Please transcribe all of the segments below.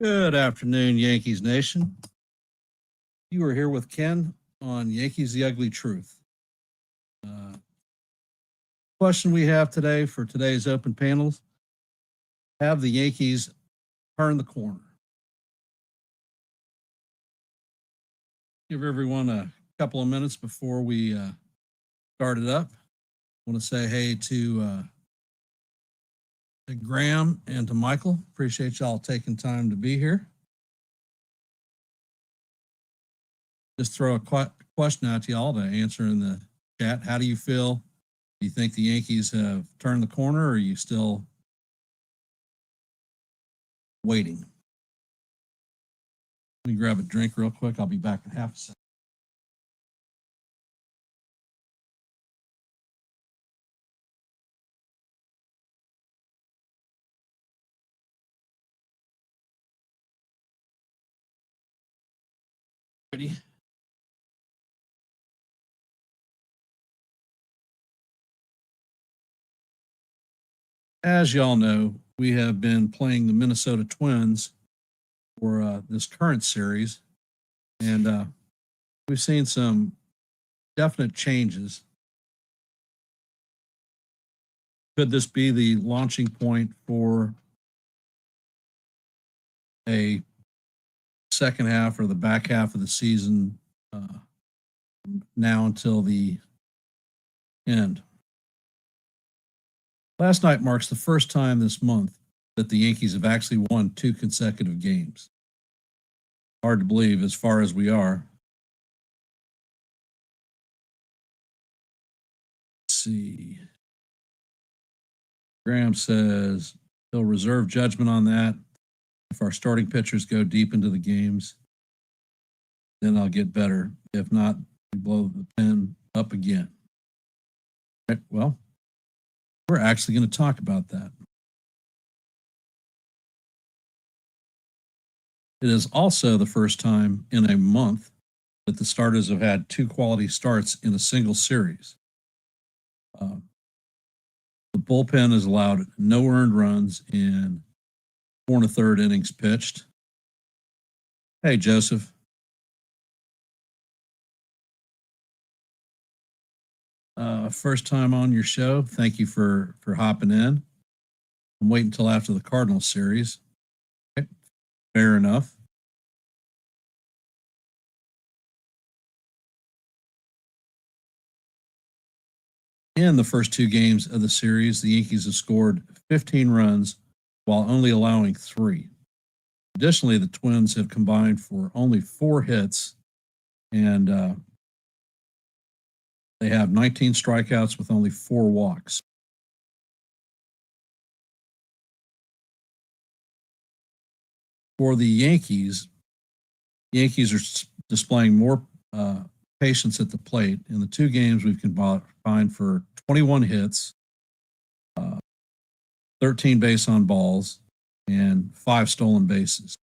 Good afternoon, Yankees Nation. You are here with Ken on Yankees The Ugly Truth. Question we have today for today's open panels: have the Yankees turned the corner? Give everyone a couple of minutes before we start it up. I want to say hey to Graham and to Michael. Appreciate y'all taking time to be here. Just throw a question out to y'all to answer in the chat. How do you feel? Do you think the Yankees have turned the corner, or are you still waiting? Let me grab a drink real quick. I'll be back in half a second. Ready? As y'all know, we have been playing the Minnesota Twins for this current series, and we've seen some definite changes. Could this be the launching point for a second half or the back half of the season now until the end? Last night marks the first time this month that the Yankees have actually won 2 consecutive games. Hard to believe as far as we are. Let's see. Graham says he'll reserve judgment on that. If our starting pitchers go deep into the games, then I'll get better. If not, we blow the pen up again. Right, well, we're actually going to talk about that. It is also the first time in a month that the starters have had 2 quality starts in a single series. The bullpen has allowed no earned runs in 4 1/3 innings pitched. Hey, Joseph. First time on your show. Thank you for hopping in. I'm waiting until after the Cardinals series. Okay. Fair enough. In the first 2 games of the series, the Yankees have scored 15 runs while only allowing 3. Additionally, the Twins have combined for only 4 hits, and they have 19 strikeouts with only 4 walks. For the Yankees are displaying more patience at the plate. In the 2 games, we've combined for 21 hits, 13 base on balls, and 5 stolen bases.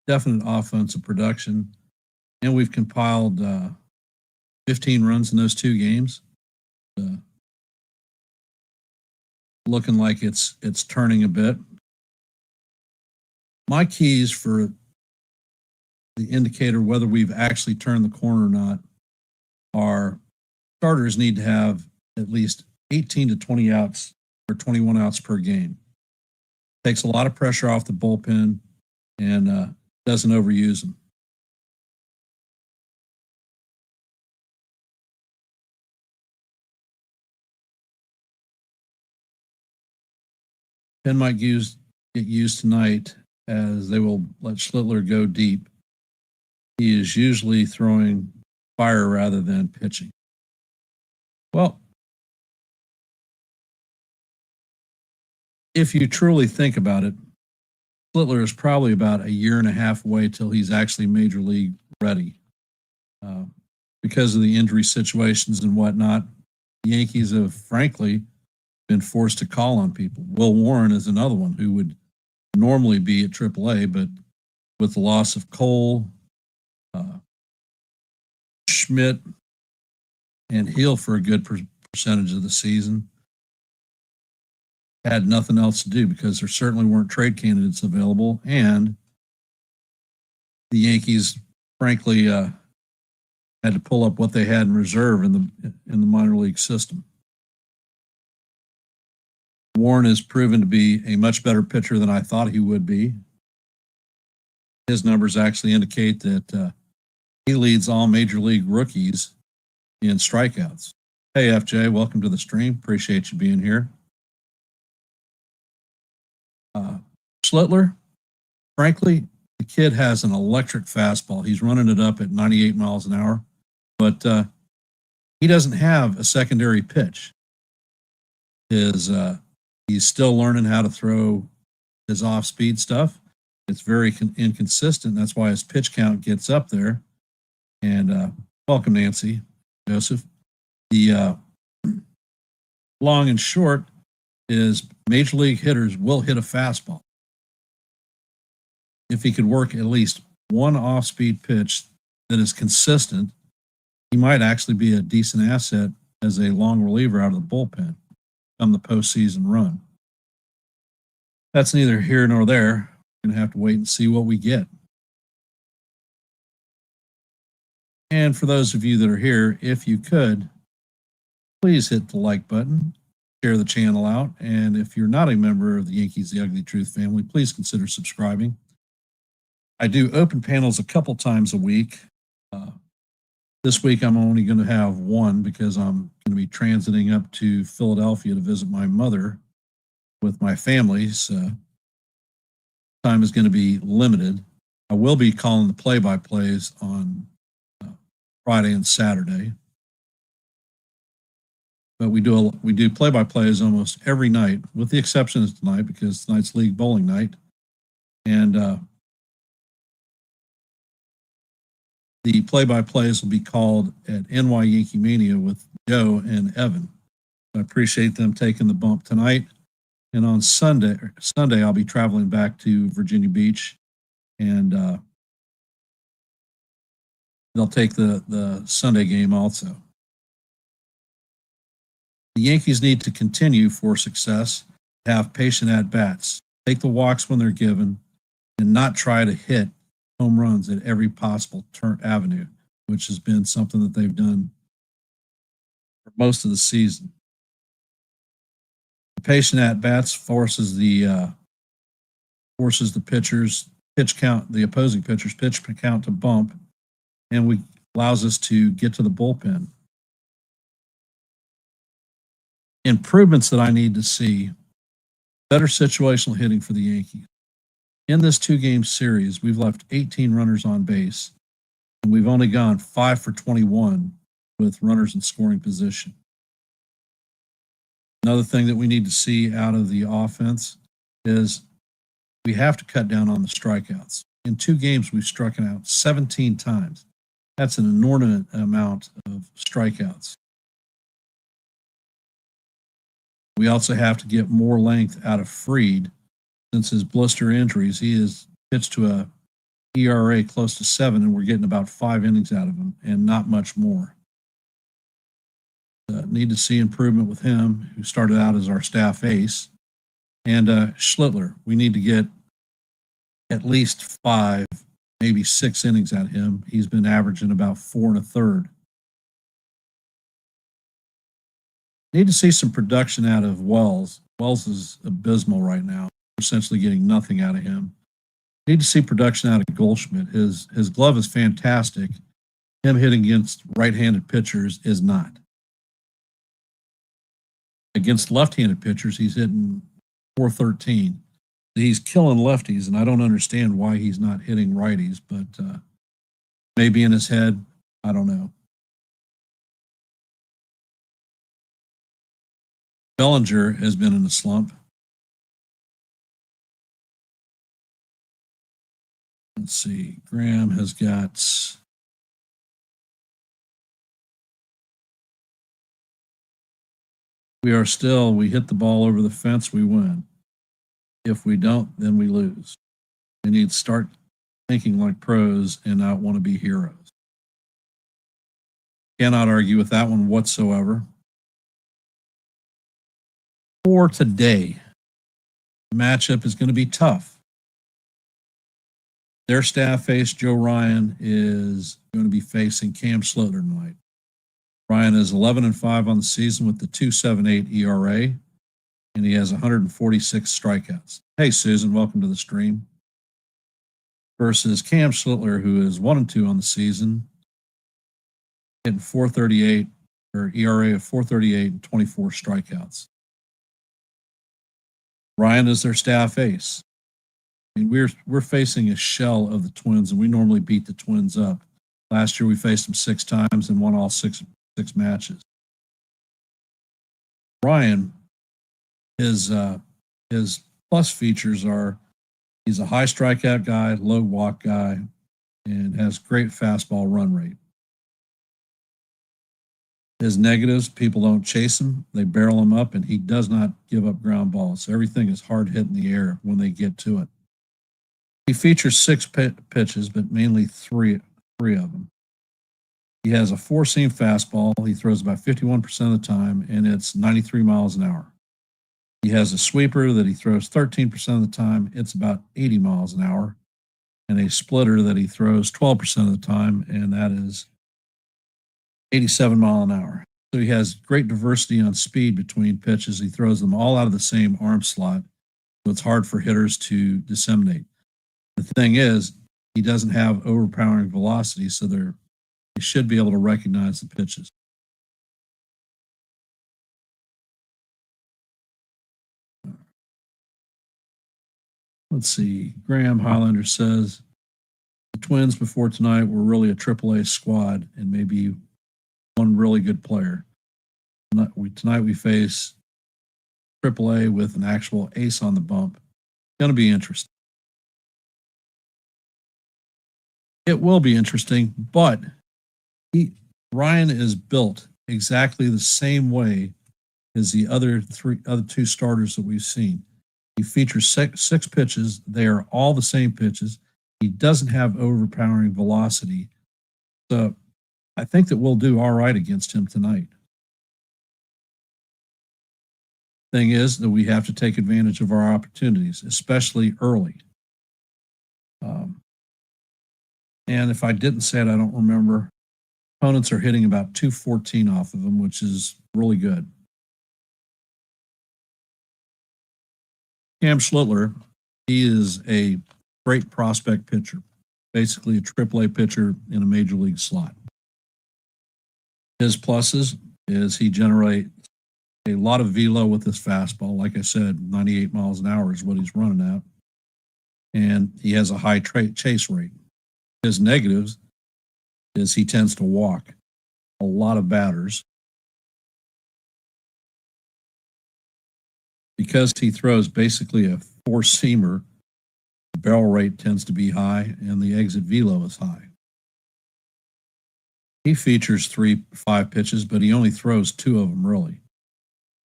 Definite offensive production, and we've compiled 15 runs in those 2 games. Looking like it's turning a bit. My keys for the indicator whether we've actually turned the corner or not are starters need to have at least 18 to 20 outs or 21 outs per game. Takes a lot of pressure off the bullpen and doesn't overuse them. Pen might get used tonight as they will let Schlittler go deep. He is usually throwing fire rather than pitching. Well, if you truly think about it, Schlittler is probably about a year and a half away till he's actually major league ready. Because of the injury situations and whatnot, the Yankees have frankly been forced to call on people. Will Warren is another one who would normally be at AAA, but with the loss of Cole, Schmidt, and Hill for a good percentage of the season, had nothing else to do because there certainly weren't trade candidates available, and the Yankees, frankly, had to pull up what they had in reserve in the minor league system. Warren has proven to be a much better pitcher than I thought he would be. His numbers actually indicate that he leads all major league rookies in strikeouts. Hey, FJ, welcome to the stream. Appreciate you being here. Schlittler, frankly, the kid has an electric fastball. He's running it up at 98 miles an hour, but he doesn't have a secondary pitch. He's still learning how to throw his off-speed stuff. It's very inconsistent. That's why his pitch count gets up there. And welcome, Nancy, Joseph. The long and short is major league hitters will hit a fastball. If he could work at least one off-speed pitch that is consistent, he might actually be a decent asset as a long reliever out of the bullpen on the postseason run. That's neither here nor there. We're going to have to wait and see what we get. And for those of you that are here, if you could, please hit the like button, share the channel out, and if you're not a member of the Yankees The Ugly Truth family, please consider subscribing. I do open panels a couple times a week. This week I'm only going to have one because I'm going to be transiting up to Philadelphia to visit my mother with my family. So time is going to be limited. I will be calling the play-by-plays on Friday and Saturday. But we do play-by-plays almost every night, with the exception of tonight because tonight's league bowling night. And the play-by-plays will be called at NY Yankee Mania with Joe and Evan. I appreciate them taking the bump tonight. And on Sunday, I'll be traveling back to Virginia Beach, and they'll take the Sunday game also. The Yankees need to continue for success, have patient at-bats, take the walks when they're given, and not try to hit home runs at every possible avenue, which has been something that they've done for most of the season. The patient at-bats forces the pitchers pitch count, the opposing pitchers pitch count to bump, and allows us to get to the bullpen. Improvements that I need to see: better situational hitting for the Yankees. In this 2-game series, we've left 18 runners on base, and we've only gone 5 for 21 with runners in scoring position. Another thing that we need to see out of the offense is we have to cut down on the strikeouts. In 2 games, we've struck out 17 times. That's an inordinate amount of strikeouts. We also have to get more length out of Fried. Since his blister injuries, he has pitched to a ERA close to 7, and we're getting about 5 innings out of him and not much more. Need to see improvement with him, who started out as our staff ace. And Schlittler, we need to get at least 5, maybe 6 innings out of him. He's been averaging about 4 1/3. Need to see some production out of Wells. Wells is abysmal right now. We're essentially getting nothing out of him. Need to see production out of Goldschmidt. His glove is fantastic. Him hitting against right-handed pitchers is not. Against left-handed pitchers, he's hitting .413. He's killing lefties, and I don't understand why he's not hitting righties, but maybe in his head, I don't know. Bellinger has been in a slump. Let's see. Graham has got... We hit the ball over the fence, we win. If we don't, then we lose. We need to start thinking like pros and not want to be heroes. Cannot argue with that one whatsoever. For today, matchup is going to be tough. Their staff ace, Joe Ryan, is going to be facing Cam Slitler tonight. Ryan is 11-5 on the season with the 2.78 ERA, and he has 146 strikeouts. Hey, Susan, welcome to the stream. Versus Cam Slitler, who is 1-2 on the season, hitting 438 or ERA of 4.38 and 24 strikeouts. Ryan is their staff ace. I mean, we're facing a shell of the Twins, and we normally beat the Twins up. Last year we faced them 6 times and won all six matches. Ryan, his plus features are he's a high strikeout guy, low walk guy, and has great fastball run rate. His negatives, people don't chase him. They barrel him up, and he does not give up ground balls. So everything is hard hit in the air when they get to it. He features 6 pitches, but mainly three of them. He has a 4-seam fastball. He throws about 51% of the time, and it's 93 miles an hour. He has a sweeper that he throws 13% of the time. It's about 80 miles an hour. And a splitter that he throws 12% of the time, and that is 87 mile an hour. So he has great diversity on speed between pitches. He throws them all out of the same arm slot, so it's hard for hitters to disseminate. The thing is, he doesn't have overpowering velocity, so they should be able to recognize the pitches. Let's see. Graham Highlander says, the Twins before tonight were really a AAA squad and maybe one really good player. Tonight we face AAA with an actual ace on the bump. Going to be interesting. It will be interesting, but Ryan is built exactly the same way as the other 2 starters that we've seen. He features 6 pitches. They are all the same pitches. He doesn't have overpowering velocity. So I think that we'll do all right against him tonight. Thing is that we have to take advantage of our opportunities, especially early. And if I didn't say it, I don't remember. Opponents are hitting about 214 off of him, which is really good. Cam Slitler, he is a great prospect pitcher, basically a AAA pitcher in a major league slot. His pluses is he generates a lot of velo with his fastball. Like I said, 98 miles an hour is what he's running at. And he has a high chase rate. His negatives is he tends to walk a lot of batters. Because he throws basically a 4-seamer, the barrel rate tends to be high and the exit velo is high. He features 3-5 pitches, but he only throws 2 of them really.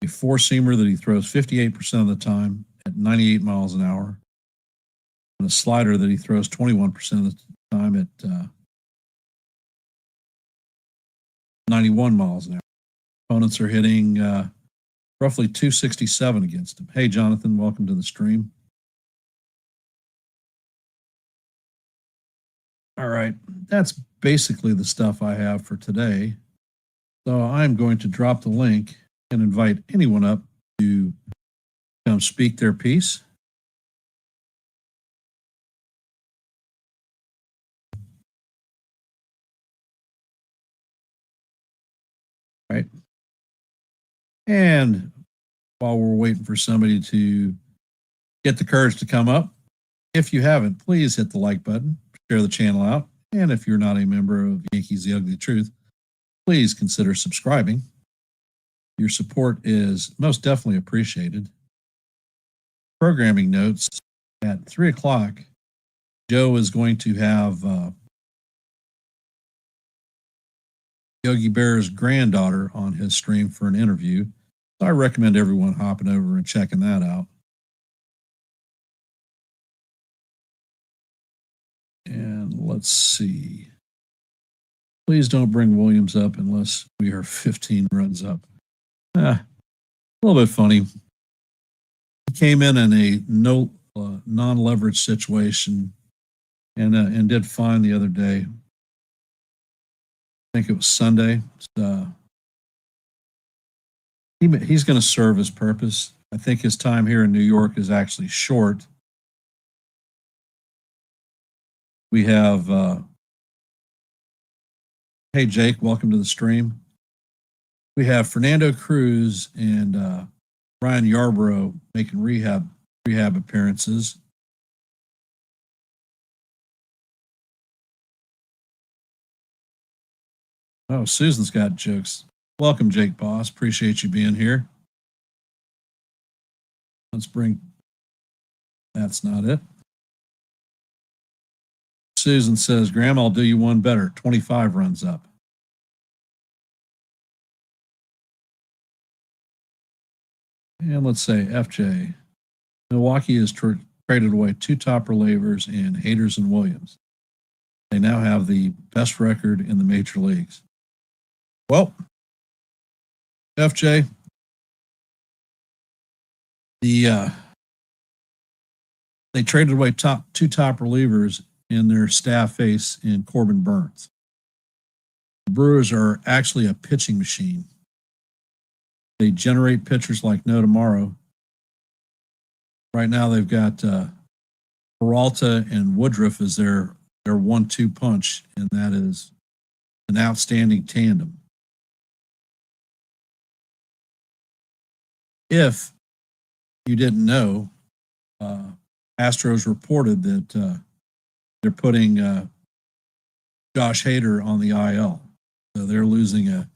A 4-seamer that he throws 58% of the time at 98 miles an hour, and a slider that he throws 21% of the time at 91 miles an hour. Opponents are hitting roughly 267 against him. Hey, Jonathan, welcome to the stream. All right, that's basically the stuff I have for today. So I'm going to drop the link and invite anyone up to come speak their piece. Right. And while we're waiting for somebody to get the courage to come up, if you haven't, please hit the like button, share the channel out, and if you're not a member of Yankees The Ugly Truth, please consider subscribing. Your support is most definitely appreciated. Programming notes at 3 o'clock, Joe is going to have Yogi Berra's granddaughter on his stream for an interview. So I recommend everyone hopping over and checking that out. And let's see. Please don't bring Williams up unless we are 15 runs up. A little bit funny. came in a no non-leverage situation and did fine the other day. I think it was Sunday. He's going to serve his purpose. I think his time here in New York is actually short. We have, hey Jake, welcome to the stream. We have Fernando Cruz and Ryan Yarbrough making rehab appearances. Oh, Susan's got jokes. Welcome, Jake Boss. Appreciate you being here. Let's bring. That's not it. Susan says, Graham, I'll do you one better. 25 runs up. And let's say FJ. Milwaukee has traded away 2 top relievers in Haders and Williams. They now have the best record in the major leagues. Well, FJ, they traded away 2 top relievers in their staff ace in Corbin Burns. The Brewers are actually a pitching machine. They generate pitchers like no tomorrow. Right now, they've got Peralta and Woodruff as their 1-2 punch, and that is an outstanding tandem. If you didn't know, Astros reported that they're putting Josh Hader on the IL. So they're losing a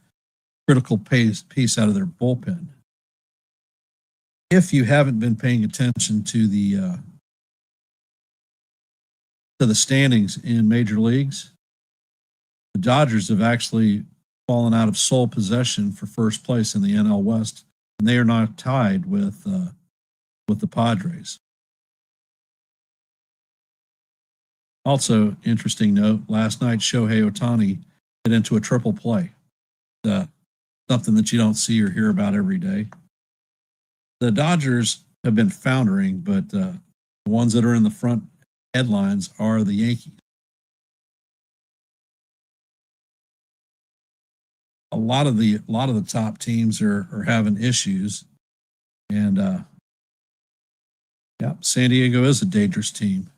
critical piece out of their bullpen. If you haven't been paying attention to the standings in major leagues, the Dodgers have actually fallen out of sole possession for first place in the NL West, and they are not tied with the Padres. Also, interesting note: last night Shohei Ohtani hit into a triple play. Something that you don't see or hear about every day. The Dodgers have been foundering, but the ones that are in the front headlines are the Yankees. A lot of the top teams are having issues, and yeah, San Diego is a dangerous team.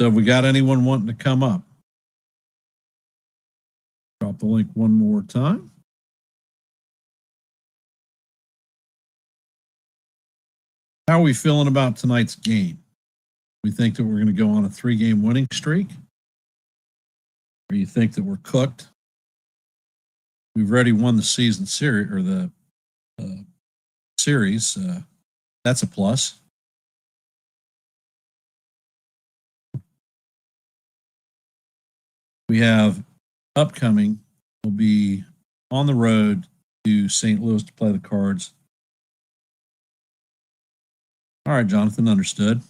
So, have we got anyone wanting to come up? Drop the link one more time. How are we feeling about tonight's game? We think that we're going to go on a 3-game winning streak? Or you think that we're cooked? We've already won the season series or the series. That's a plus. We have upcoming, we'll be on the road to St. Louis to play the Cards. All right, Jonathan, understood.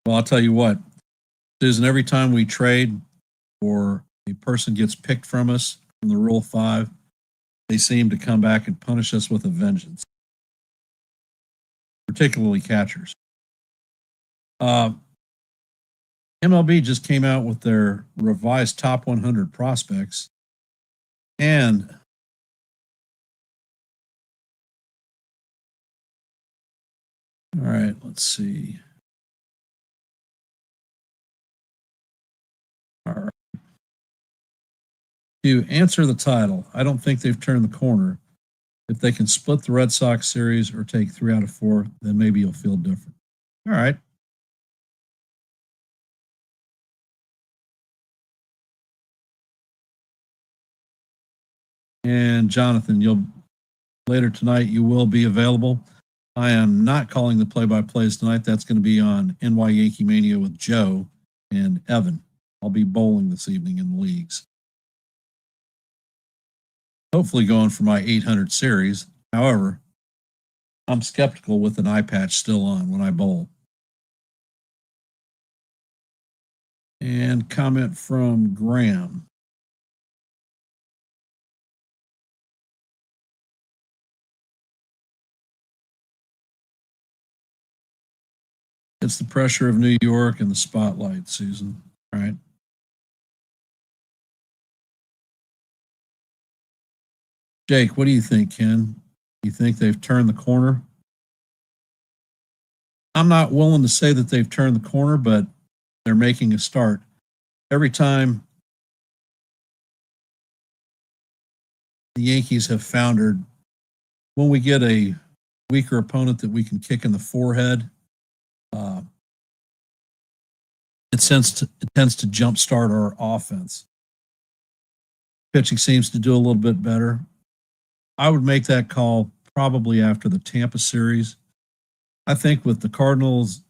Well, I'll tell you what, Susan, every time we trade or a person gets picked from us from the Rule 5, they seem to come back and punish us with a vengeance, particularly catchers. MLB just came out with their revised top 100 prospects, and all right, let's see. All right. To answer the title, I don't think they've turned the corner. If they can split the Red Sox series or take 3 out of 4, then maybe you'll feel different. All right. And Jonathan, later tonight you will be available. I am not calling the play-by-plays tonight. That's going to be on NY Yankee Mania with Joe and Evan. I'll be bowling this evening in the leagues. hopefully going for my 800 series. However, I'm skeptical with an eye patch still on when I bowl. And comment from Graham. It's the pressure of New York and the spotlight, Susan. Right? Jake, what do you think, Ken? You think they've turned the corner? I'm not willing to say that they've turned the corner, but they're making a start. Every time the Yankees have foundered, when we get a weaker opponent that we can kick in the forehead, it tends to jumpstart our offense. Pitching seems to do a little bit better. I would make that call probably after the Tampa series. I think with the Cardinals,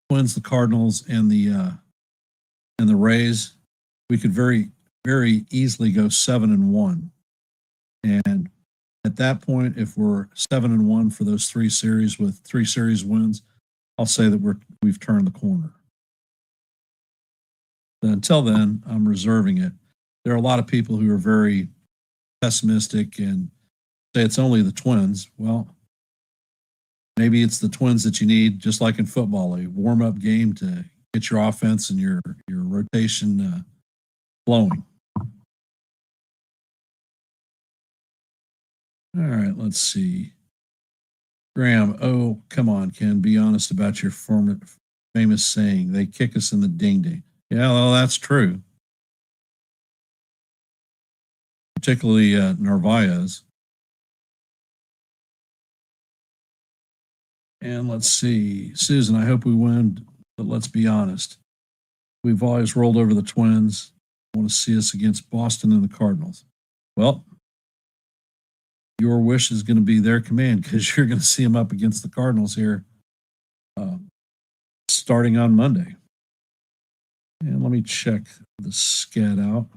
Twins, the Cardinals, and the Rays, we could very easily go 7-1. And at that point, if we're 7-1 for those 3 series with 3 series wins, I'll say that we've turned the corner. But until then, I'm reserving it. There are a lot of people who are very pessimistic and say it's only the Twins. Well, maybe it's the Twins that you need, just like in football, a warm-up game to get your offense and your rotation flowing. All right, let's see. Graham, oh, come on, Ken. Be honest about your famous saying. They kick us in the ding-ding. Yeah, well, that's true. Particularly Narvaez. And let's see. Susan, I hope we win, but let's be honest. We've always rolled over the Twins. I want to see us against Boston and the Cardinals. Well, your wish is going to be their command because you're going to see them up against the Cardinals here starting on Monday. And let me check the sched out.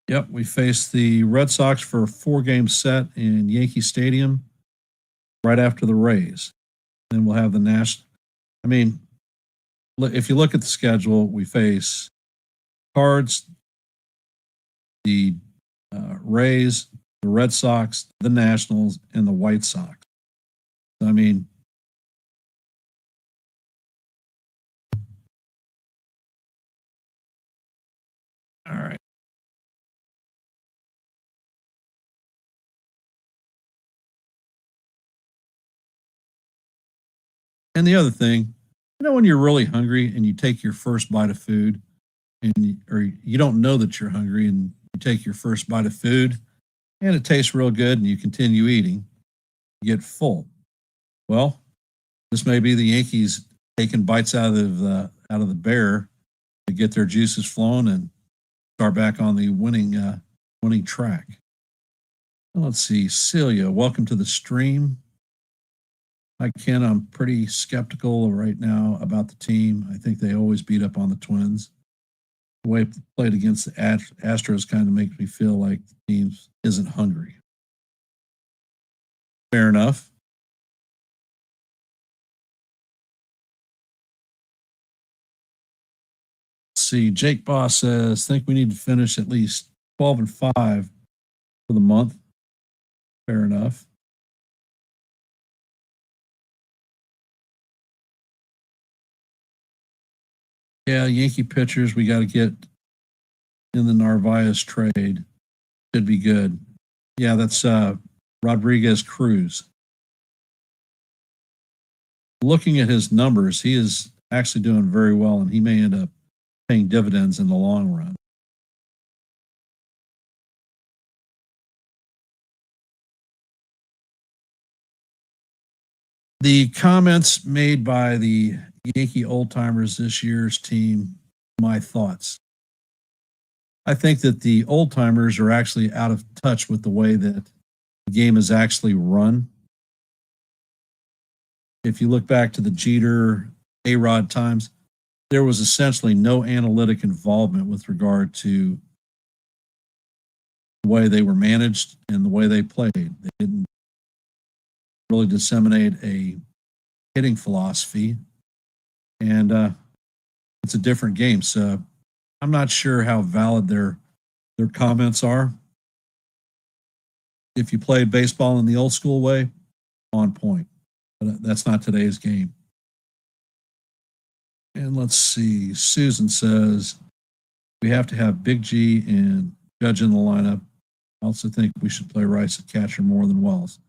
Yep, we face the Red Sox for a 4-game set in Yankee Stadium right after the Rays. Then we'll have the National. I mean, if you look at the schedule, we face Cards, the Rays, the Red Sox, the Nationals, and the White Sox. I mean, all right. And the other thing, when you're really hungry and you take your first bite of food, or you don't know that you're hungry and you take your first bite of food and it tastes real good and you continue eating, you get full. Well, this may be the Yankees taking bites out of the bear to get their juices flowing and start back on the winning track. Let's see, Celia, welcome to the stream. Hi, Ken. I'm pretty skeptical right now about the team. I think they always beat up on the Twins. The way they played against the Astros kind of makes me feel like the team isn't hungry. Fair enough. Let's see, Jake Boss says, think we need to finish at least 12-5 for the month. Fair enough. Yeah, Yankee pitchers, we got to get in the Narvaez trade. Should be good. Yeah, that's Rodriguez Cruz. Looking at his numbers, he is actually doing very well, and he may end up paying dividends in the long run. The comments made by the Yankee old timers this year's team, my thoughts. I think that the old timers are actually out of touch with the way that the game is actually run. if you look back to the Jeter, A-Rod times, there was essentially no analytic involvement with regard to the way they were managed and the way they played. They didn't really disseminate a hitting philosophy, and it's a different game. So I'm not sure how valid their comments are. If you played baseball in the old school way, on point. But that's not today's game. And let's see. Susan says we have to have Big G and Judge in the lineup. I also think we should play Rice at catcher more than Wells.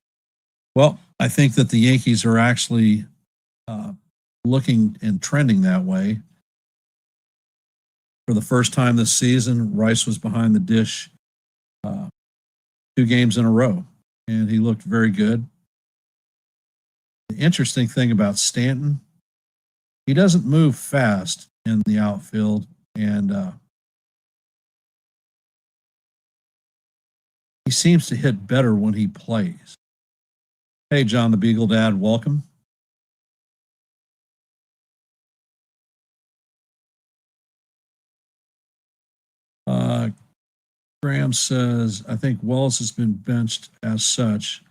Well, I think that the Yankees are actually looking and trending that way. For the first time this season, Rice was behind the dish 2 games in a row, and he looked very good. The interesting thing about Stanton, he doesn't move fast in the outfield, and he seems to hit better when he plays. Hey, John the Beagle Dad, welcome. Graham says, I think Wells has been benched as such.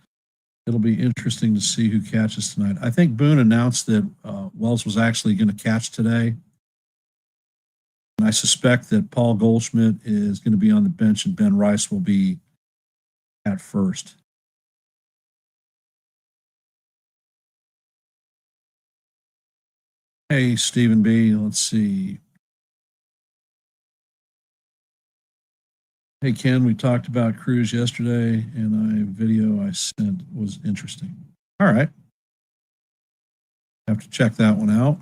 It'll be interesting to see who catches tonight. I think Boone announced that Wells was actually going to catch today. And I suspect that Paul Goldschmidt is going to be on the bench and Ben Rice will be at first. Hey, Stephen B. Let's see. Hey, Ken, we talked about Cruz yesterday, and a video I sent was interesting. All right. Have to check that one out.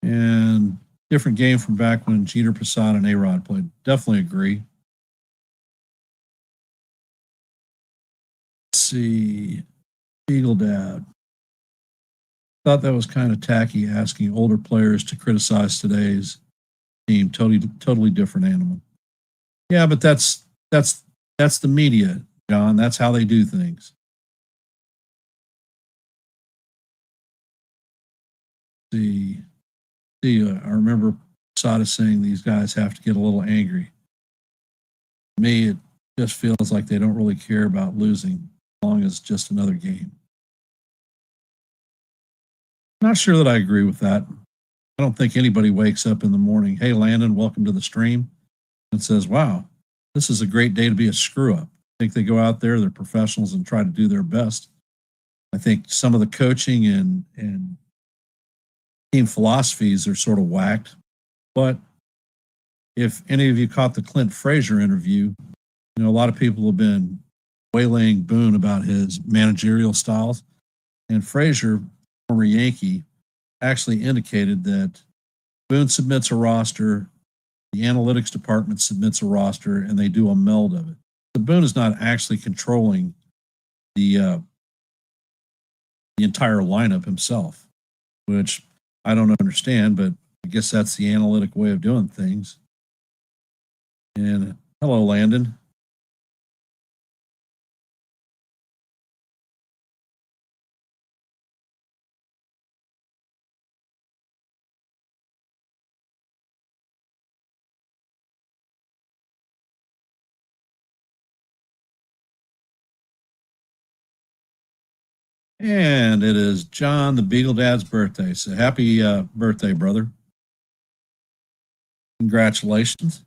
And different game from back when Jeter, Posada, and A-Rod played. Definitely agree. Let's see. Eagle Dad. Thought that was kind of tacky asking older players to criticize today's team. Totally different animal. Yeah, but that's the media, John. That's how they do things. I remember Sada saying these guys have to get a little angry. To me, it just feels like they don't really care about losing as long as it's just another game. Not sure that I agree with that. I don't think anybody wakes up in the morning, hey, Landon, welcome to the stream, and says, wow, this is a great day to be a screw up. I think they go out there, they're professionals, and try to do their best. I think some of the coaching and team philosophies are sort of whacked. But if any of you caught the Clint Frazier interview, a lot of people have been waylaying Boone about his managerial styles. And Frazier, former Yankee, actually indicated that Boone submits a roster, the analytics department submits a roster, and they do a meld of it. So Boone is not actually controlling the entire lineup himself, which I don't understand, but I guess that's the analytic way of doing things. And hello, Landon. And it is John the Beagle Dad's birthday. So happy birthday, brother. Congratulations.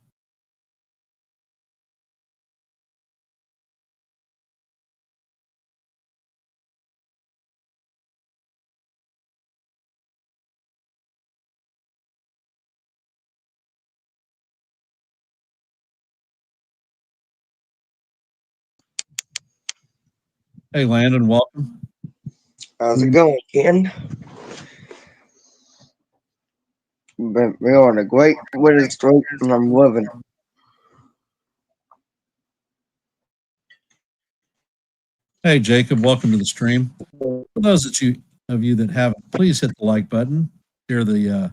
Hey, Landon, welcome. How's it going, Ken? We're on a great winning streak, and I'm loving it. Hey, Jacob, welcome to the stream. For those of you that haven't, please hit the like button, share the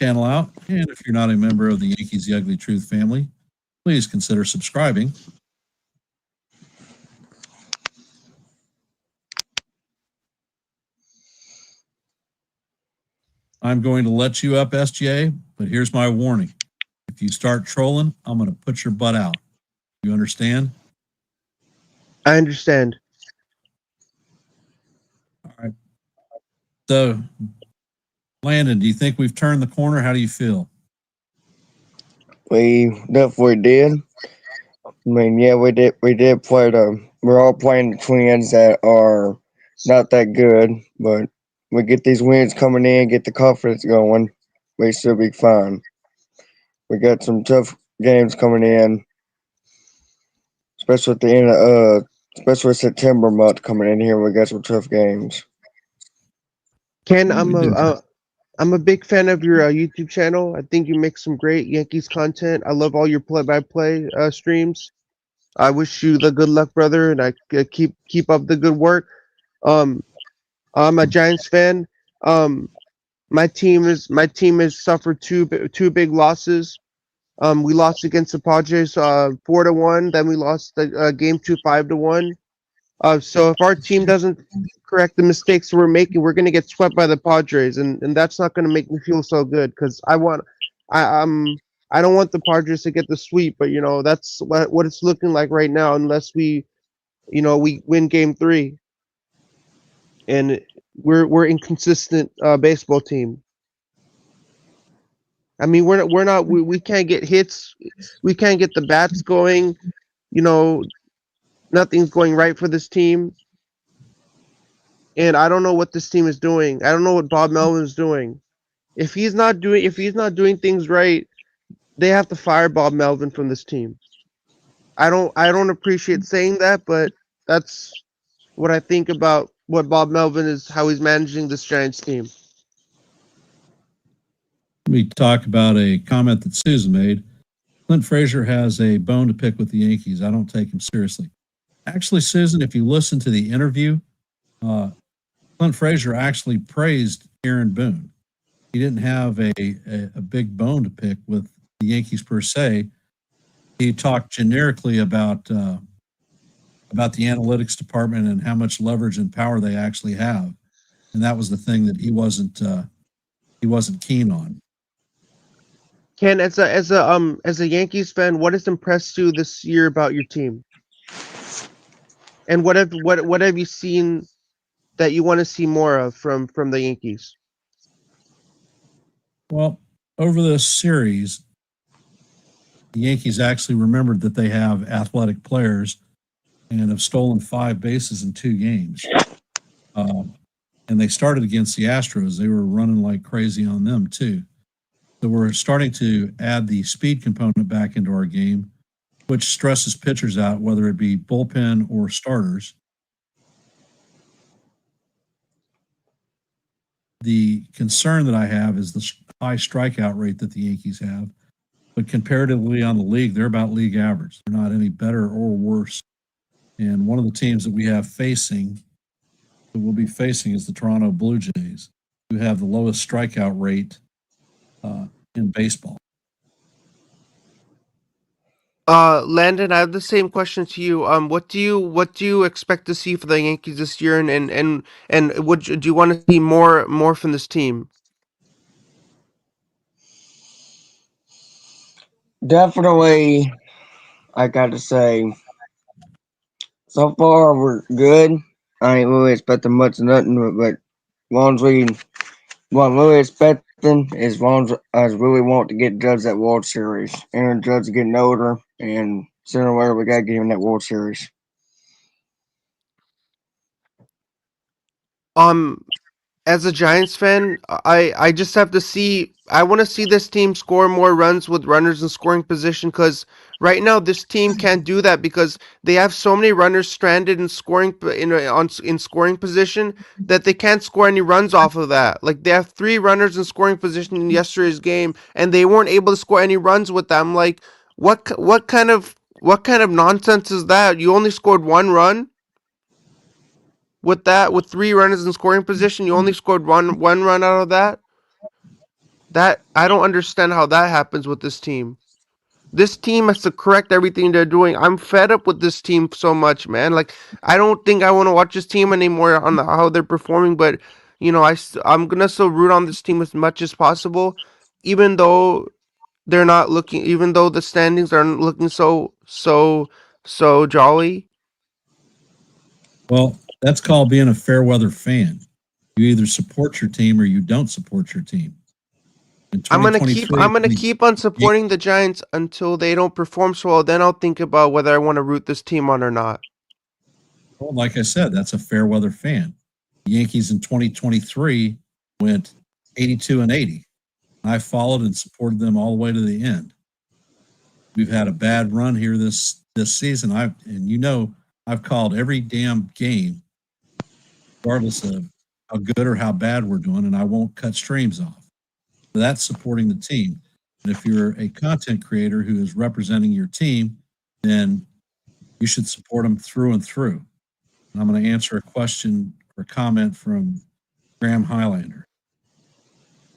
channel out, and if you're not a member of the Yankees The Ugly Truth family, please consider subscribing. I'm going to let you up, SGA, but here's my warning. If you start trolling, I'm going to put your butt out. You understand? I understand. All right. So, Landon, do you think we've turned the corner? How do you feel? We definitely did. I mean, yeah, we did. We did play the. We're all playing the Twins that are not that good, but we get these wins coming in, get the confidence going. We should be fine. We got some tough games coming in, especially at the end of especially September month coming in here. We got some tough games. Ken, Yeah, we do. I'm a big fan of your YouTube channel. I think you make some great Yankees content. I love all your play-by-play streams. I wish you the good luck, brother, and I keep up the good work. Um, I'm a Giants fan. Um, my team has suffered two big losses. We lost against the Padres 4-1. Then we lost the game two 5-1. So if our team doesn't correct the mistakes we're making, we're gonna get swept by the Padres, and that's not gonna make me feel so good because I I don't want the Padres to get the sweep, but that's what it's looking like right now unless we win game three, and we're inconsistent baseball team. I mean we can't get hits, we can't get the bats going. You know Nothing's going right for this team. And I don't know what this team is doing. I don't know what Bob Melvin is doing. If he's not doing things right, they have to fire Bob Melvin from this team. I don't appreciate saying that, but that's what I think about what Bob Melvin is, how he's managing this Giants team. Let me talk about a comment that Susan made. Clint Frazier has a bone to pick with the Yankees. I don't take him seriously. Actually, Susan, if you listen to the interview, uh, Clint Frazier actually praised Aaron Boone. He didn't have a big bone to pick with the Yankees per se. He talked generically about the analytics department and how much leverage and power they actually have, and that was the thing that he wasn't keen on. Ken, as a Yankees fan, what has impressed you this year about your team? And what have you seen that you want to see more of from the Yankees? Well, over this series, the Yankees actually remembered that they have athletic players and have stolen 5 bases in 2 games. Um, and they started against the Astros. They were running like crazy on them too. So we're starting to add the speed component back into our game, which stresses pitchers out, whether it be bullpen or starters. The concern that I have is the high strikeout rate that the Yankees have. But comparatively on the league, they're about league average. They're not any better or worse. And one of the teams that we have facing, that we'll be facing, is the Toronto Blue Jays, who have the lowest strikeout rate in baseball. Landon, I have the same question to you. What do you expect to see for the Yankees this year, and do you want to see more from this team? Definitely, I got to say, so far we're good. I ain't really expecting much of nothing, but long as what I'm really expecting is long as I really want to get Judge that World Series. Aaron Judge is getting older, and sooner or later we got to get him that World Series. Um, as a Giants fan, I just have to see. I want to see this team score more runs with runners in scoring position because right now this team can't do that because they have so many runners stranded in scoring position that they can't score any runs off of that. Like they have three runners in scoring position in yesterday's game, and they weren't able to score any runs with them. Like what kind of nonsense is that? You only scored one run with that, with three runners in scoring position. You only scored one run out of that. That I don't understand how that happens with this team. This team has to correct everything they're doing. I'm fed up with this team so much, man. Like I don't think I want to watch this team anymore on how they're performing. But I'm gonna still root on this team as much as possible, even though they're not looking, even though the standings aren't looking so jolly. Well, that's called being a fair weather fan. You either support your team or you don't support your team. In I'm gonna keep I'm 2023, gonna keep on supporting the Giants until they don't perform so well. Then I'll think about whether I want to root this team on or not. well, like I said, that's a fair weather fan. The Yankees in 2023 went 82 and 80. I followed and supported them all the way to the end. We've had a bad run here this season. I've called every damn game, regardless of how good or how bad we're doing, and I won't cut streams off. So that's supporting the team. And if you're a content creator who is representing your team, then you should support them through and through. And I'm going to answer a question or comment from Graham Highlander.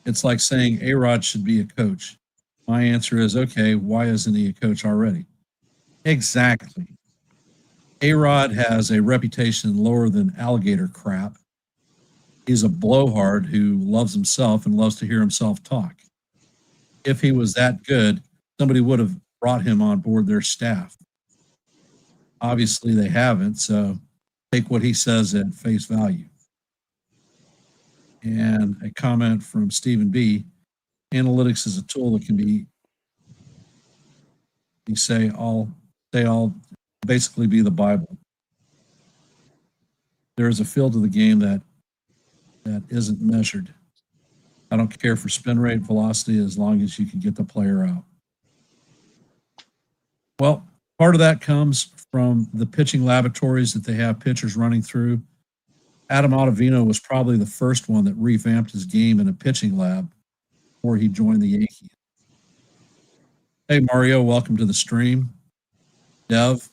It's like saying A-Rod should be a coach. My answer is, okay, why isn't he a coach already? Exactly. A-Rod has a reputation lower than alligator crap. He's a blowhard who loves himself and loves to hear himself talk. If he was that good, somebody would have brought him on board their staff. Obviously, they haven't, so take what he says at face value. And a comment from Stephen B. Analytics is a tool that can be, basically be the Bible. There is a field of the game that isn't measured. I don't care for spin rate, velocity, as long as you can get the player out. Well, part of that comes from the pitching laboratories that they have pitchers running through. Adam Ottavino was probably the first one that revamped his game in a pitching lab before he joined the Yankees. Hey, Mario, welcome to the stream. Dev.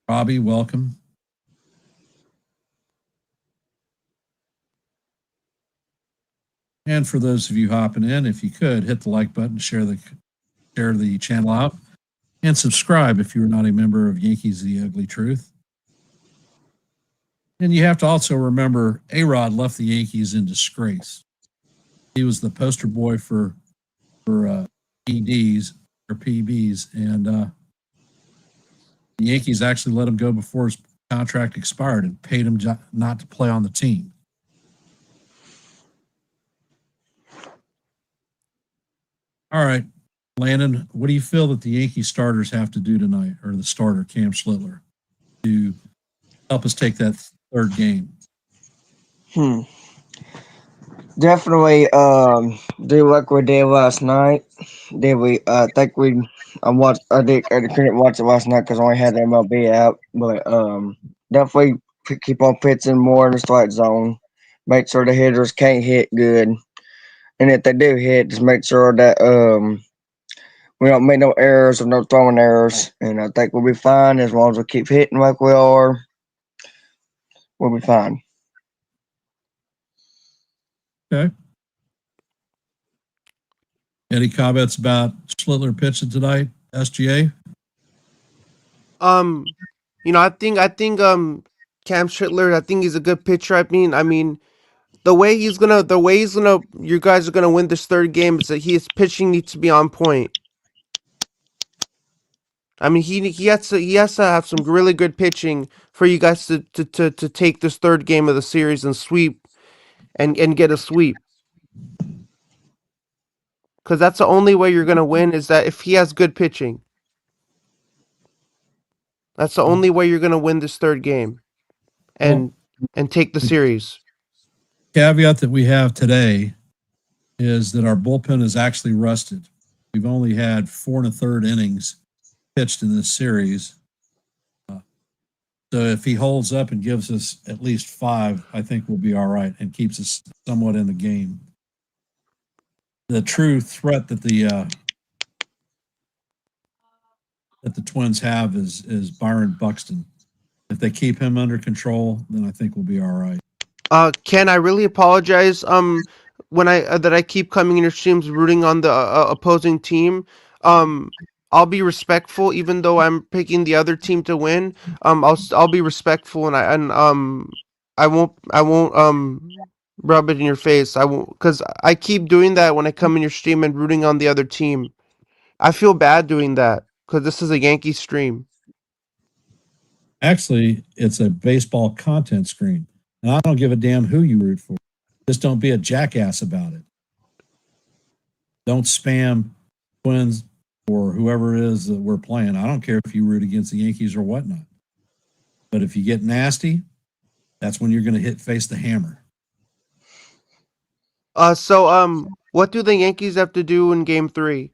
Robbie, welcome. And for those of you hopping in, if you could hit the like button, share the channel out, and subscribe if you're not a member of Yankees The Ugly Truth. And you have to also remember A-Rod left the Yankees in disgrace. He was the poster boy for PDs or PBs, and the Yankees actually let him go before his contract expired and paid him not to play on the team. All right, Landon, what do you feel that the Yankee starters have to do tonight, or the starter, Cam Schlittler, to help us take that third game? Definitely do like we did last night. Did we? I think we. I couldn't watch it last night because I only had the MLB app. But definitely keep on pitching more in the strike zone. Make sure the hitters can't hit good, and if they do hit, just make sure that we don't make no errors or no throwing errors. And I think we'll be fine as long as we keep hitting like we are. We'll be fine. Okay. Any comments about Schlittler pitching tonight, SGA? Cam Strittler, I think he's a good pitcher. I mean, the way he's gonna, you guys are gonna win this third game is that his pitching needs to be on point. I mean, he has to have some really good pitching for you guys to take this third game of the series and sweep and get a sweep. Because that's the only way you're gonna win is that if he has good pitching. That's the only way you're gonna win this third game, and take the series. Caveat that we have today is that our bullpen is actually rusted. We've only had 4 1/3 innings pitched in this series. So if he holds up and gives us at least 5, I think we'll be all right and keeps us somewhat in the game. The true threat that the Twins have is Byron Buxton. If they keep him under control, then I think we'll be all right. Ken, I really apologize. When I keep coming in your streams rooting on the opposing team. I'll be respectful, even though I'm picking the other team to win. I'll be respectful, and I won't rub it in your face. I won't, because I keep doing that when I come in your stream and rooting on the other team. I feel bad doing that because this is a Yankee stream. Actually, it's a baseball content screen. And I don't give a damn who you root for. Just don't be a jackass about it. Don't spam Twins or whoever it is that we're playing. I don't care if you root against the Yankees or whatnot. But if you get nasty, that's when you're going to face the hammer. What do the Yankees have to do in Game 3?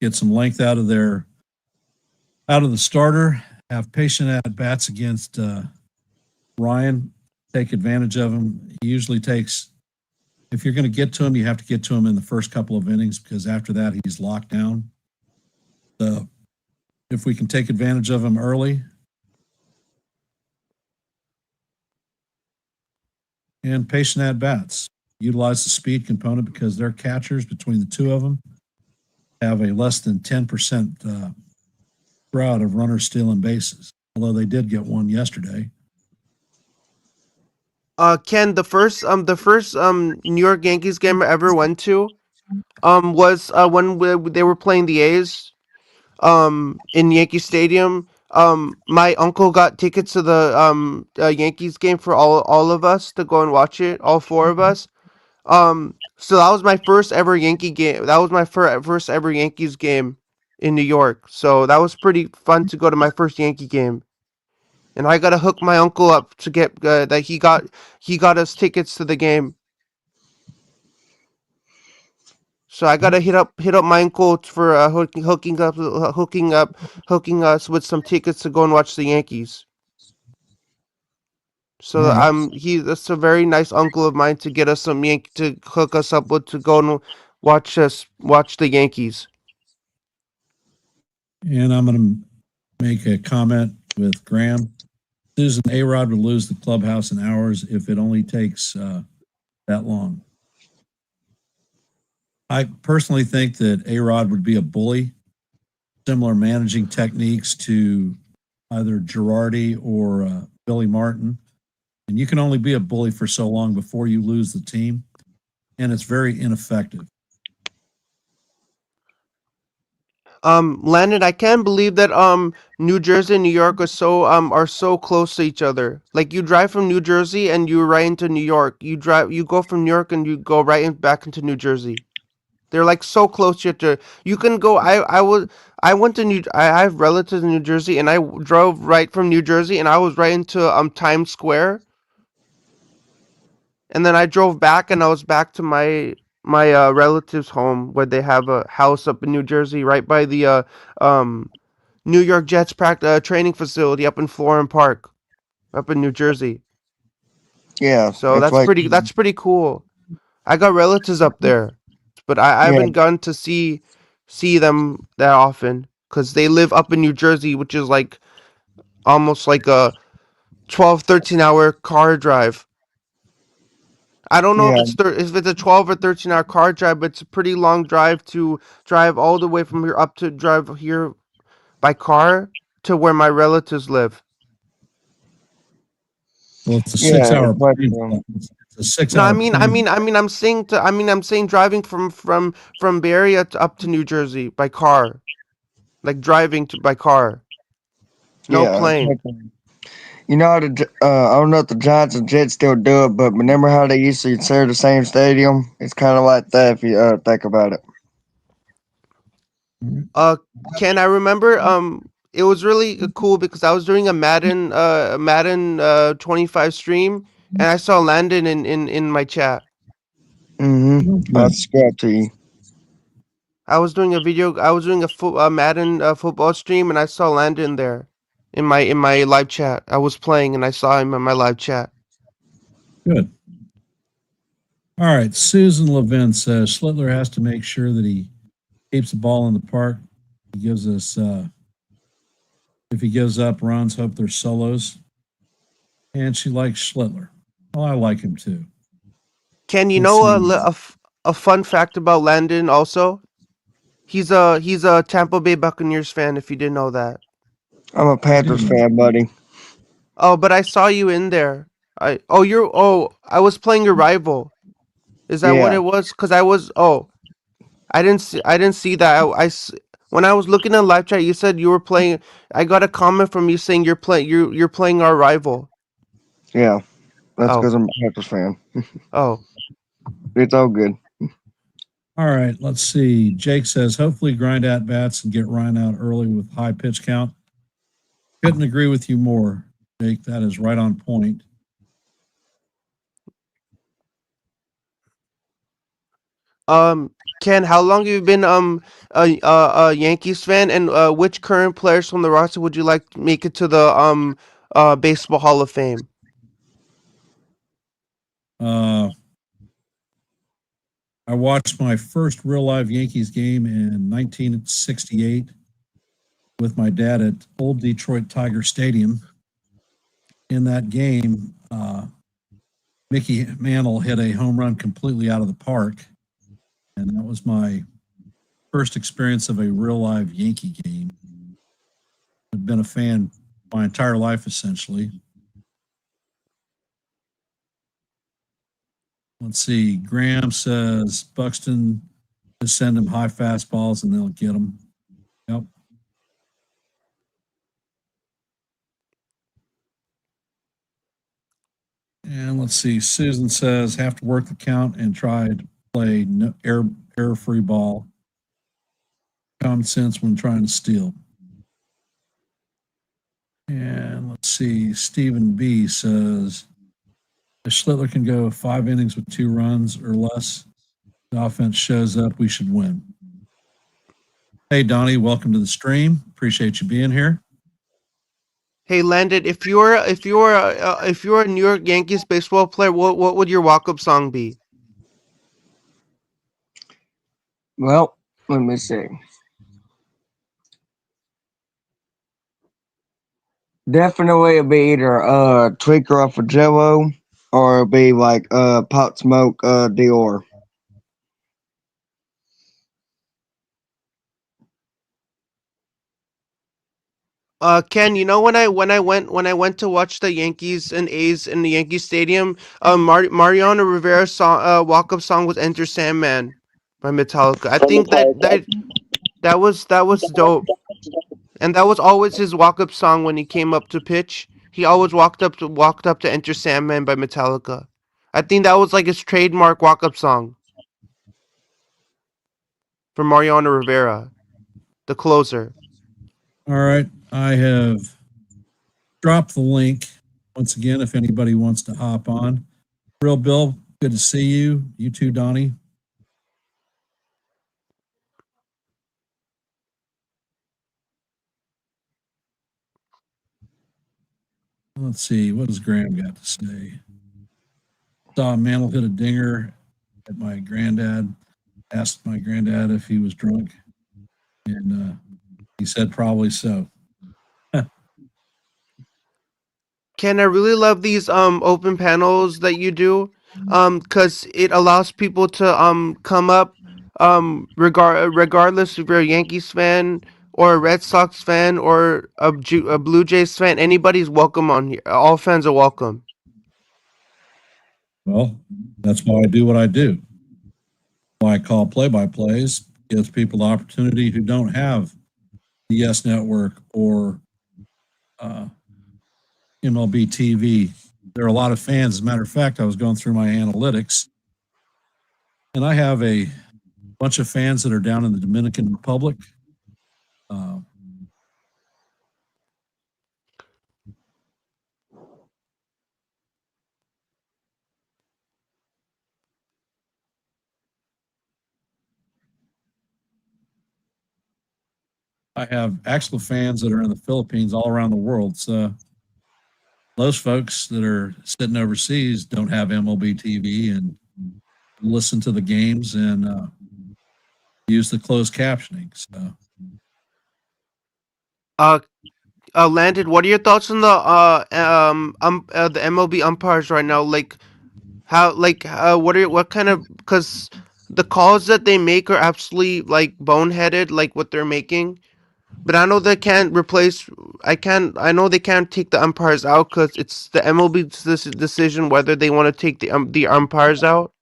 Get some length out of the starter. Have patient at bats against Ryan. Take advantage of him. He usually takes. If you're going to get to him, you have to get to him in the first couple of innings because after that he's locked down. So if we can take advantage of him early, and patient at bats, utilize the speed component because their catchers between the two of them have a less than 10% crowd of runners stealing bases. Although they did get one yesterday. Ken, the first New York Yankees game I ever went to was when they were playing the A's in Yankee Stadium. My uncle got tickets to the Yankees game for all of us to go and watch it, all four of us. So that was my first ever Yankee game. That was my first ever Yankees game in New York. So that was pretty fun to go to my first Yankee game. And I gotta hook my uncle up to get that he got us tickets to the game. So I gotta hit up my uncle for hooking us with some tickets to go and watch the Yankees. So All right. that's a very nice uncle of mine to get us some to hook us up with to go and watch the Yankees. And I'm going to make a comment with Graham. Susan A-Rod would lose the clubhouse in hours if it only takes that long. I personally think that A-Rod would be a bully, similar managing techniques to either Girardi or Billy Martin. And you can only be a bully for so long before you lose the team. And it's very ineffective. Landon, I can't believe that New Jersey and New York are so close to each other. Like you drive from New Jersey and you're right into New York. You go from New York and you go back into New Jersey. They're like so close you can go. I went to I have relatives in New Jersey and I drove right from New Jersey and I was right into Times Square. And then I drove back and I was back to my relatives' home where they have a house up in New Jersey, right by the New York Jets training facility up in Florham Park, up in New Jersey. Yeah, So it's like that's pretty cool. I got relatives up there, but I yeah, haven't gone to see them that often because they live up in New Jersey, which is like almost like a 12, 13-hour car drive. I don't know if yeah, if it's a 12 or 13-hour car drive, but it's a pretty long drive to drive all the way from here up to drive here by car to where my relatives live. Well, it's a yeah. It's 6-hour like plane. It's a No, 6-hour plane. I'm saying driving from Bay Area up to New Jersey by car, like driving to by car, no yeah. It's plane. like, you know, I don't know if the Giants and Jets still do it, but remember how they used to share the same stadium? It's kind of like that if you think about it. Uh, Ken, I remember it was really cool because I was doing a Madden 25 stream and I saw Landon in my chat. I'll subscribe to you. I was doing a Madden football stream and I saw Landon there in my live chat. I was playing and I saw him in my live chat. Good. All right. Susan Levin says Schlittler has to make sure that he keeps the ball in the park. He gives us, if he gives up runs, hope they're solos. And she likes Schlittler. Well, I like him too. Ken, you Let's know see. a fun fact about Landon also? He's a Tampa Bay Buccaneers fan. If you didn't know that. I'm a Panthers fan, buddy. Oh, but I saw you in there. I was playing your rival. Is that what Yeah, it was? Cause I was. Oh, I didn't see that. When I was looking at live chat, you said you were playing. I got a comment from you saying you're playing our rival. yeah. That's Oh, because I'm a Panthers fan. oh. It's all good. All right, let's see. Jake says, hopefully grind at bats and get Ryan out early with high pitch count. Couldn't agree with you more, Jake. That is right on point. Ken, how long have you been a Yankees fan, and which current players from the roster would you like to make it to the Baseball Hall of Fame? Uh, I watched my first real live Yankees game in 1968 with my dad at Old Detroit Tiger Stadium. In that game, Mickey Mantle hit a home run completely out of the park. And that was my first experience of a real live Yankee game. I've been a fan my entire life, essentially. Let's see. Graham says Buxton, just send him high fastballs and they'll get them. Yep. And let's see. Susan says have to work the count and try to play no, error free ball. Common sense when trying to steal. And let's see. Stephen B says if Schlittler can go 5 innings with 2 runs or less, the offense shows up, we should win. Hey, Donnie, welcome to the stream. Appreciate you being here. Hey, Landon, if you're a New York Yankees baseball player, what would your walk up song be? Well, let me see. Definitely it'll be either Tweaker off of Jello or it'll be like Pop Smoke Dior. Ken, when I went to watch the Yankees and A's in the Yankee Stadium, Mariano Rivera's song, walk up song was "Enter Sandman" by Metallica. I think that was dope, and that was always his walk up song when he came up to pitch. He always walked up to "Enter Sandman" by Metallica. I think that was like his trademark walk up song for Mariano Rivera, the closer. All right. I have dropped the link once again if anybody wants to hop on. Real Bill, good to see you. You too, Donnie. Let's see. What does Graham got to say? Saw Mantle hit a dinger at my granddad. Asked my granddad if he was drunk, and he said probably so. Ken, I really love these open panels that you do, cause it allows people to come up, regardless if you're a Yankees fan or a Red Sox fan or a Blue Jays fan. Anybody's welcome on here. All fans are welcome. Well, that's why I do what I do. Why I call play-by-plays gives people the opportunity who don't have the Yes Network or uh, MLB TV. There are a lot of fans. As a matter of fact, I was going through my analytics, and I have a bunch of fans that are down in the Dominican Republic. Uh, I have actual fans that are in the Philippines, all around the world. So those folks that are sitting overseas don't have MLB TV and listen to the games and use the closed captioning. So Uh, Landon, what are your thoughts on the MLB umpires right now? Like, how, like, what kind of, because the calls that they make are absolutely like boneheaded, like what they're making. But I know they can't replace. I know they can't take the umpires out because it's the MLB's decision whether they want to take the umpires out.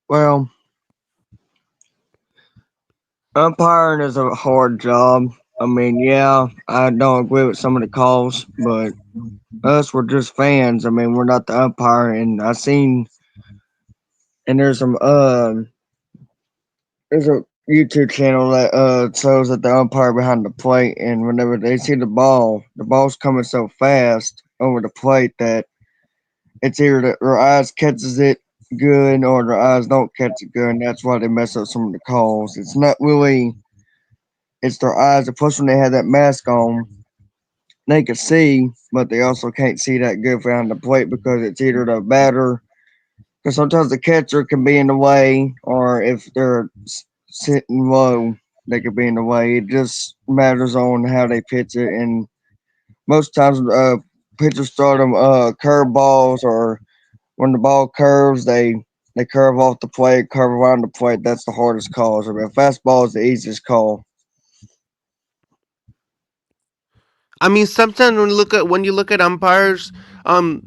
Well, umpiring is a hard job. I mean, yeah, I don't agree with some of the calls, but us, we're just fans. I mean, we're not the umpire. And I seen, and there's a YouTube channel that shows that the umpire behind the plate, and whenever they see the ball's coming so fast over the plate that it's either their eyes catches it good or their eyes don't catch it good, and that's why they mess up some of the calls. It's not really, it's their eyes. Plus, when they have that mask on, they can see, but they also can't see that good behind the plate because it's either the batter, because sometimes the catcher can be in the way, or if they're sitting low, they could be in the way. It just matters on how they pitch it, and most times, pitchers throw them curve balls, or when the ball curves, they curve off the plate, curve around the plate. That's the hardest call. So a fastball is the easiest call. I mean, sometimes when you look at umpires,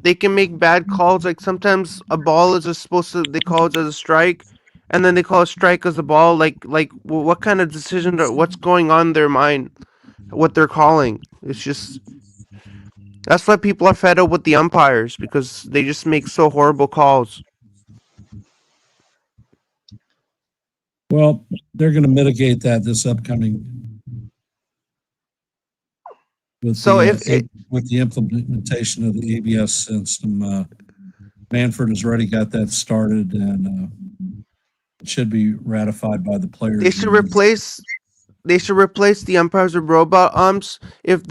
they can make bad calls. Like sometimes a ball is just supposed to they call it as a strike, and then they call a strike as a ball. What kind of decision? What's going on in their mind? What they're calling? It's just that's why people are fed up with the umpires because they just make so horrible calls. Well, they're going to mitigate that this upcoming So with the implementation of the ABS system. Manfred has already got that started, and it should be ratified by the they players' should union. replace they should replace the umpires with robot umps if if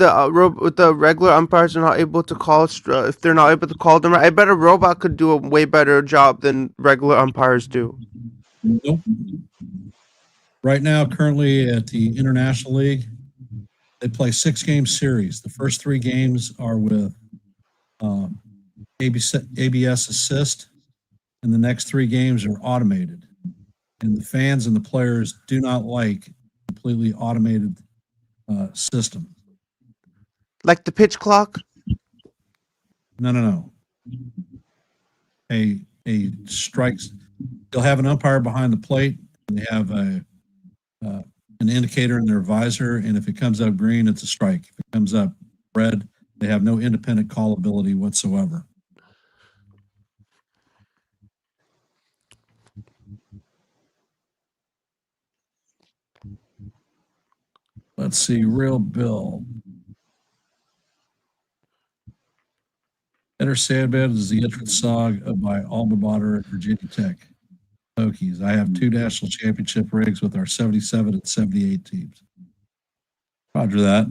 the regular umpires are not able to call if they're not able to call them right. I bet a robot could do a way better job than regular umpires do. Nope. Right now, currently at the International League, they play 6 game series. The first 3 games are with um, ABS assist, and the next 3 games are automated. And the fans and the players do not like completely automated system. Like the pitch clock. No, no, no. A strikes. They'll have an umpire behind the plate. And they have uh, an indicator in their visor, and if it comes up green, it's a strike. If it comes up red, they have no independent call ability whatsoever. Let's see, Real Bill. Enter Sandman is the entrance song of my alma mater at Virginia Tech, Hokies. I have 2 national championship rings with our 77 and 78 teams. Roger that.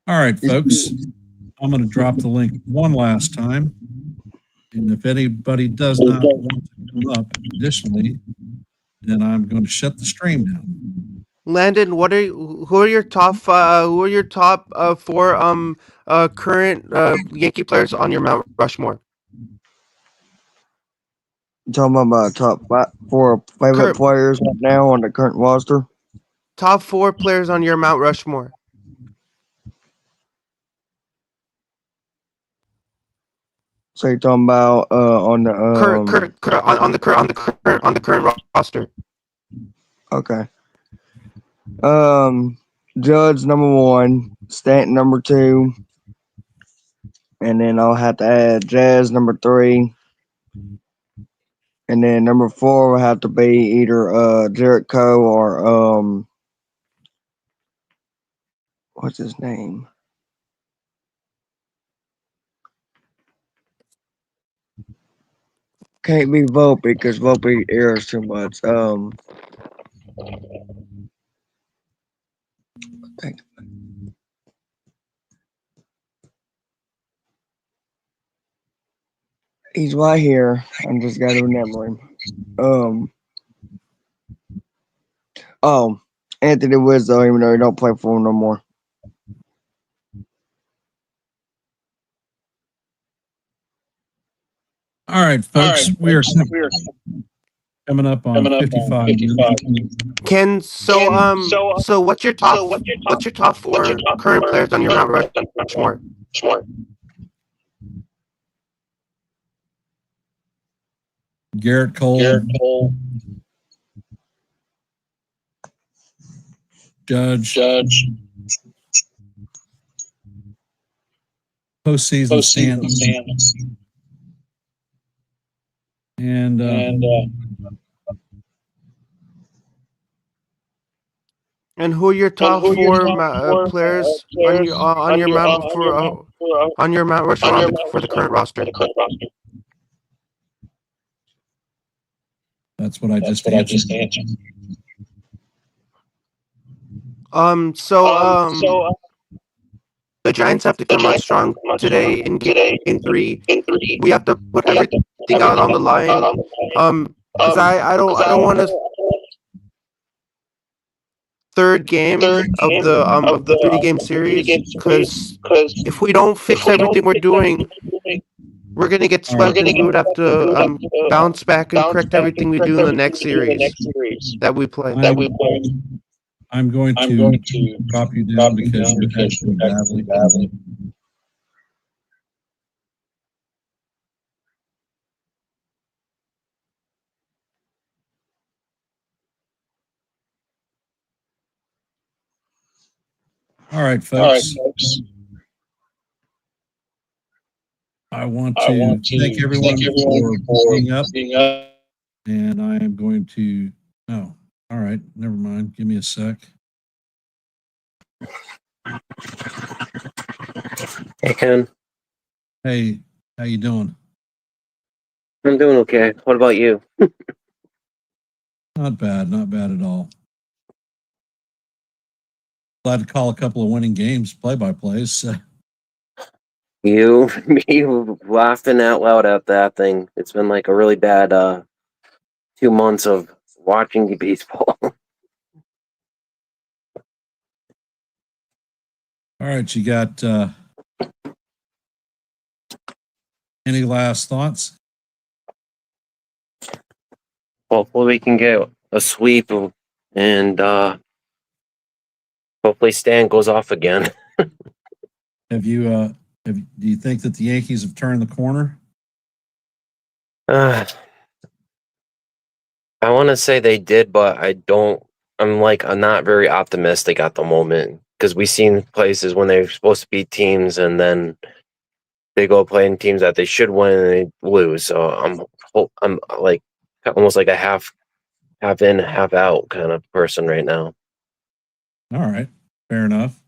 All right, folks. I'm going to drop the link one last time. And if anybody does not want to come up additionally, then I'm going to shut the stream down. Landon, who are your top four current Yankee players on your Mount Rushmore? You talking about my top four favorite Current players right now on the current roster? top four players on your Mount Rushmore. So you're talking about on the On the current roster. okay. Judge number one, Stanton number two, and then I'll have to add Jazz number three, and then number four will have to be either Jarrett Coe or what's his name? Can't be Volpe because Volpe airs too much. He's right here. I just got to remember him. Oh, Anthony Rizzo, even though he don't play for him no more. All right, folks, we are coming up on 55 minutes. Ken, so what's your top four current players on your Mount Rushmore? Garrett Cole, Judge, postseason Stanton, and And who are your top four players on your Mount on your Mount Rushmore for the current roster? that's what I just answered. The Giants have to come out strong today in game 3. We have to put everything out on the line. Because I don't want to third game of the 3-game series, because if we don't fix everything we're doing, we're gonna get swept, and we would have to bounce back and correct everything we do in the next series that we play. I'm going to drop you down because you're actually badly. All right, folks. I want to thank everyone for being up. And I am going to, oh, all right, never mind. Give me a sec. Hey, Ken. Hey, how you doing? I'm doing okay. What about you? Not bad at all. Glad to call a couple of winning games, play-by-plays. You laughing out loud at that thing. It's been like a really bad 2 months of watching baseball. All right, you got any last thoughts? Hopefully we can get a sweep and hopefully Stan goes off again. Do you think that the Yankees have turned the corner? I want to say they did, but I'm not very optimistic at the moment, because we've seen places when they're supposed to beat teams and then they go play in teams that they should win and they lose. So I'm like almost like a half in, half out kind of person right now. All right, fair enough.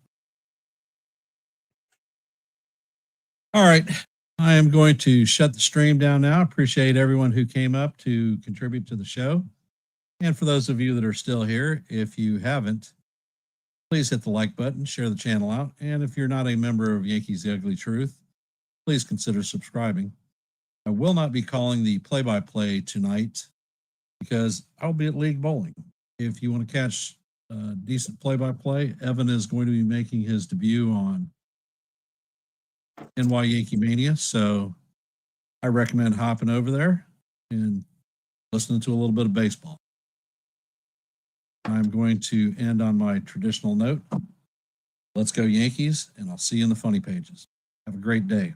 All right, I am going to shut the stream down now. Appreciate everyone who came up to contribute to the show. And for those of you that are still here, if you haven't, please hit the like button, share the channel out. And if you're not a member of Yankees The Ugly Truth, please consider subscribing. I will not be calling the play-by-play tonight because I'll be at League Bowling. If you want to catch decent play-by-play, Evan is going to be making his debut on NY Yankee Mania, so I recommend hopping over there and listening to a little bit of baseball. I'm going to end on my traditional note. Let's go Yankees, and I'll see you in the funny pages. Have a great day.